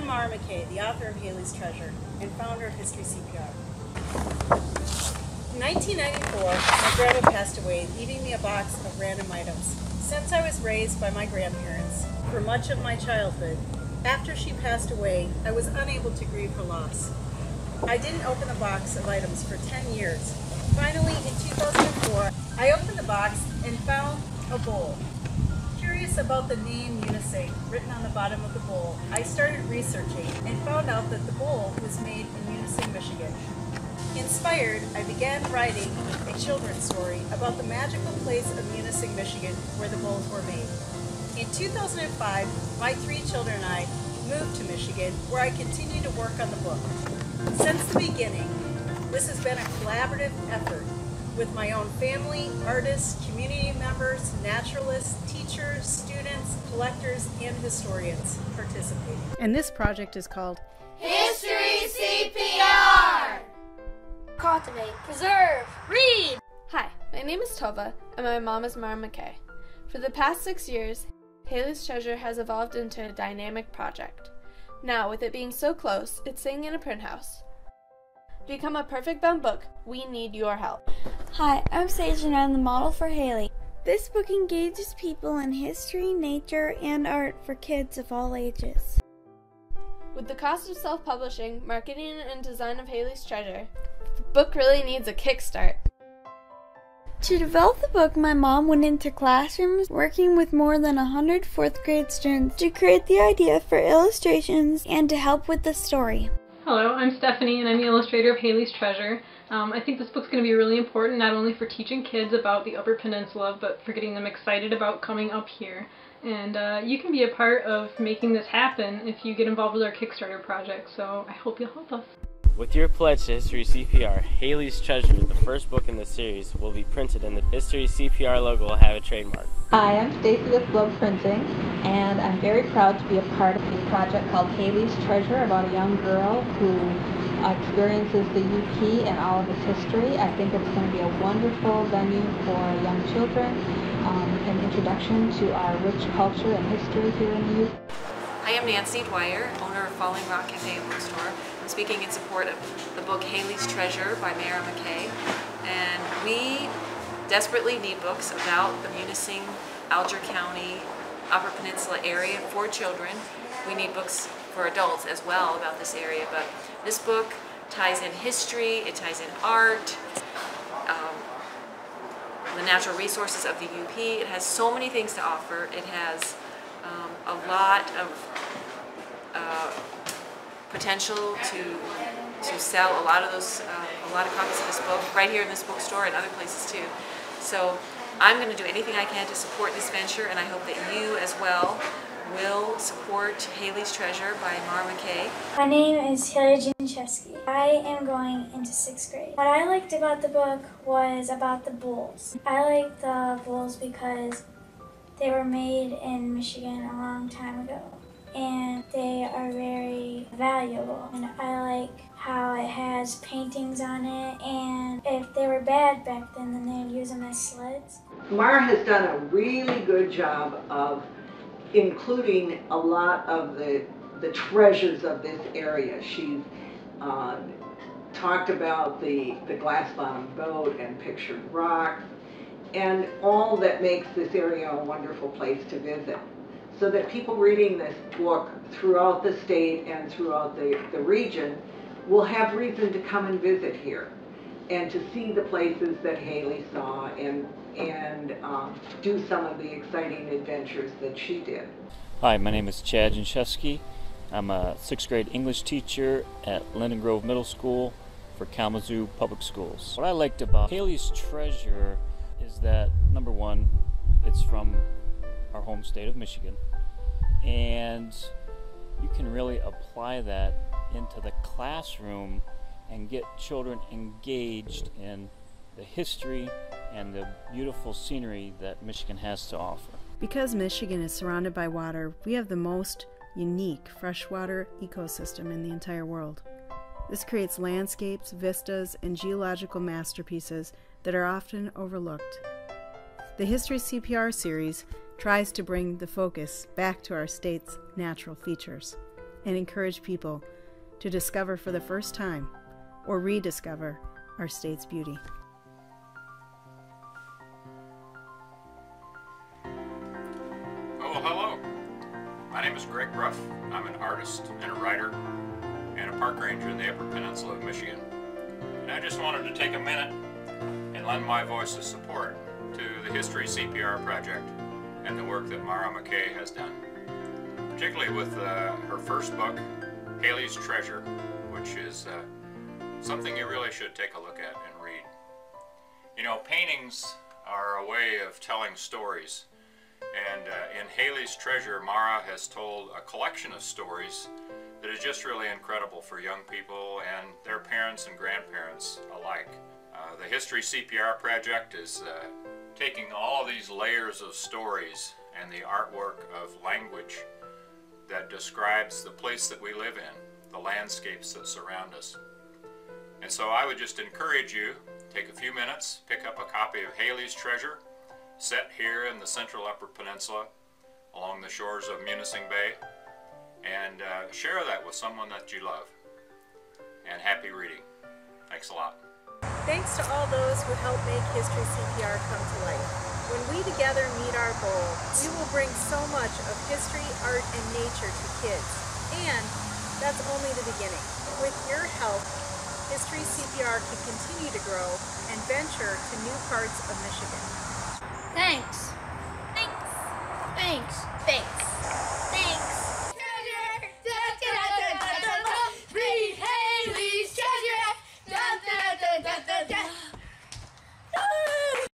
Mara Mackay, the author of Haylee's Treasure and founder of History CPR. In 1994, my grandma passed away, leaving me a box of random items. Since I was raised by my grandparents for much of my childhood, after she passed away, I was unable to grieve her loss. I didn't open the box of items for 10 years. Finally, in 2004, I opened the box and found a bowl. Curious about the name Munising written on the bottom of the bowl, I started researching and found out that the bowl was made in Munising, Michigan. Inspired, I began writing a children's story about the magical place of Munising, Michigan, where the bowls were made. In 2005, my 3 children and I moved to Michigan, where I continue to work on the book. Since the beginning, this has been a collaborative effort with my own family, artists, community members, naturalists, teachers, students, collectors, and historians participating. And this project is called History CPR! Cultivate, preserve, read! Hi, my name is Tova, and my mom is Mara Mackay. For the past 6 years, Haylee's Treasure has evolved into a dynamic project. Now, with it being so close, it's sitting in a print house. To become a perfect bound book, we need your help. Hi, I'm Sage and I'm the model for Haylee. This book engages people in history, nature, and art for kids of all ages. With the cost of self-publishing, marketing, and design of Haylee's Treasure, the book really needs a kickstart. To develop the book, my mom went into classrooms working with more than 100 4th grade students to create the idea for illustrations and to help with the story. Hello, I'm Stephanie and I'm the illustrator of Haylee's Treasure. I think this book's going to be really important not only for teaching kids about the Upper Peninsula, but for getting them excited about coming up here. And you can be a part of making this happen if you get involved with our Kickstarter project, so I hope you'll help us. With your pledge to History CPR, Haylee's Treasure, the first book in the series, will be printed and the History CPR logo will have a trademark. Hi, I'm Stacy with Globe Printing, and I'm very proud to be a part of a project called Haylee's Treasure about a young girl who experiences the UP and all of its history. I think it's going to be a wonderful venue for young children, an introduction to our rich culture and history here in the UP. I am Nancy Dwyer, owner of Falling Rock Cafe and Bookstore. I'm speaking in support of the book Haylee's Treasure by Mara Mackay. And we desperately need books about the Munising, Alger County, Upper Peninsula area for children. We need books for adults as well about this area, but this book ties in history, it ties in art, the natural resources of the UP. It has so many things to offer. It has a lot of potential to sell a lot of copies of this book right here in this bookstore and other places too. So I'm going to do anything I can to support this venture, and I hope that you as well will support Haylee's Treasure by Mara Mackay. My name is Haylee Janczewski. I am going into 6th grade. What I liked about the book was about the bowls. I like the bowls because they were made in Michigan a long time ago, and they are very valuable. And I like how it has paintings on it, and if they were bad back then they'd use them as sleds. Mara has done a really good job of including a lot of the treasures of this area. She's talked about the glass-bottom boat and pictured rocks and all that makes this area a wonderful place to visit, so that people reading this book throughout the state and throughout the region will have reason to come and visit here and to see the places that Haylee saw and do some of the exciting adventures that she did. Hi, my name is Chad Janczewski. I'm a 6th grade English teacher at Linden Grove Middle School for Kalamazoo Public Schools. What I liked about Haylee's Treasure is that, number one, it's from our home state of Michigan, and you can really apply that into the classroom and get children engaged in the history and the beautiful scenery that Michigan has to offer. Because Michigan is surrounded by water, we have the most unique freshwater ecosystem in the entire world. This creates landscapes, vistas, and geological masterpieces that are often overlooked. The History CPR series tries to bring the focus back to our state's natural features. and encourage people to discover for the first time or rediscover our state's beauty. Oh, hello. My name is Greg Ruff. I'm an artist and a writer and a park ranger in the Upper Peninsula of Michigan. And I just wanted to take a minute and lend my voice of support to the History CPR project and the work that Mara Mackay has done. Particularly with her first book, Haylee's Treasure, which is something you really should take a look at and read. You know, paintings are a way of telling stories. And in Haylee's Treasure, Mara has told a collection of stories that is just really incredible for young people and their parents and grandparents alike. The History CPR project is taking all of these layers of stories and the artwork of language that describes the place that we live in, the landscapes that surround us. And so I would just encourage you, take a few minutes, pick up a copy of Haylee's Treasure, set here in the central Upper Peninsula along the shores of Munising Bay, and share that with someone that you love. And happy reading. Thanks a lot. Thanks to all those who help make History CPR come to life. When we together meet our goal, we will bring so much of history, art, and nature to kids. And that's only the beginning. With your help, History CPR can continue to grow and venture to new parts of Michigan.